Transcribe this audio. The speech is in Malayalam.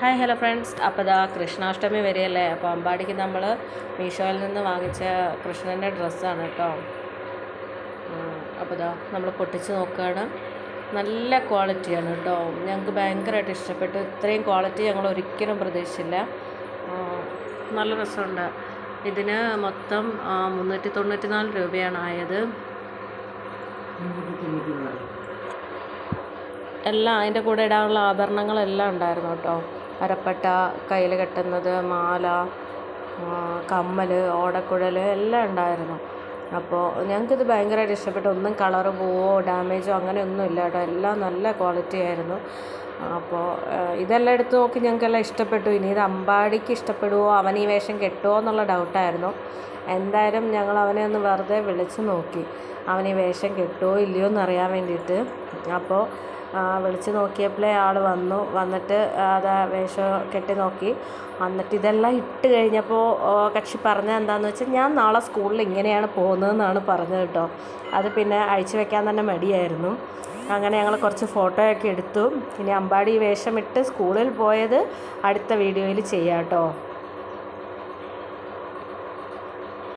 Hi hello friends. അപ്പോൾ ഇതാ കൃഷ്ണാഷ്ടമി വരെയല്ലേ. അപ്പോൾ അമ്പാടിക്ക് നമ്മൾ മീഷോയിൽ നിന്ന് വാങ്ങിച്ച കൃഷ്ണൻ്റെ ഡ്രസ്സാണ് കേട്ടോ. അപ്പോൾ ഇതാ നമ്മൾ പൊട്ടിച്ച് നോക്കുകയാണ്. നല്ല ക്വാളിറ്റിയാണ് കേട്ടോ. ഞങ്ങൾക്ക് ഭയങ്കരമായിട്ട് ഇഷ്ടപ്പെട്ടു. ഇത്രയും ക്വാളിറ്റി ഞങ്ങൾ ഒരിക്കലും പ്രതീക്ഷിച്ചില്ല. നല്ല രസമുണ്ട്. ഇതിന് മൊത്തം 394 രൂപയാണ് ആയത്. എല്ലാം അതിൻ്റെ കൂടെ ഇടാനുള്ള ആഭരണങ്ങളെല്ലാം ഉണ്ടായിരുന്നു കേട്ടോ. അരപ്പട്ട, കയ്യിൽ കെട്ടുന്നത്, മാല, കമ്മൽ, ഓടക്കുഴൽ എല്ലാം ഉണ്ടായിരുന്നു. അപ്പോൾ ഞങ്ങൾക്കിത് ഭയങ്കരമായിട്ട് ഇഷ്ടപ്പെട്ടു. ഒന്നും കളറ് പോവോ ഡാമേജോ അങ്ങനെയൊന്നും ഇല്ല കേട്ടോ. എല്ലാം നല്ല ക്വാളിറ്റി ആയിരുന്നു. അപ്പോൾ ഇതെല്ലാം എടുത്ത് നോക്കി ഞങ്ങൾക്കെല്ലാം ഇഷ്ടപ്പെട്ടു. ഇനി ഇത് അമ്പാടിക്ക് ഇഷ്ടപ്പെടുമോ, അവൻ ഈ വേഷം കെട്ടുമോ എന്നുള്ള ഡൗട്ടായിരുന്നു. എന്തായാലും ഞങ്ങൾ അവനെ ഒന്ന് വെറുതെ വിളിച്ച് നോക്കി, അവൻ ഈ വേഷം കെട്ടുമോ ഇല്ലയോ എന്നറിയാൻ വേണ്ടിയിട്ട്. അപ്പോൾ വിളിച്ച് നോക്കിയപ്പോഴേ ആൾ വന്നിട്ട് അത് വേഷം കെട്ടി നോക്കി. എന്നിട്ട് ഇതെല്ലാം ഇട്ട് കഴിഞ്ഞപ്പോൾ കക്ഷി പറഞ്ഞത് എന്താണെന്ന് വെച്ചാൽ, ഞാൻ നാളെ സ്കൂളിൽ ഇങ്ങനെയാണ് പോകുന്നതെന്നാണ് പറഞ്ഞത് കേട്ടോ. അത് പിന്നെ അഴിച്ചു വെക്കാൻ തന്നെ മടിയായിരുന്നു. അങ്ങനെ ഞങ്ങൾ കുറച്ച് ഫോട്ടോയൊക്കെ എടുത്തു. ഇനി അമ്പാടി വേഷമിട്ട് സ്കൂളിൽ പോയത് അടുത്ത വീഡിയോയിൽ ചെയ്യാം കേട്ടോ.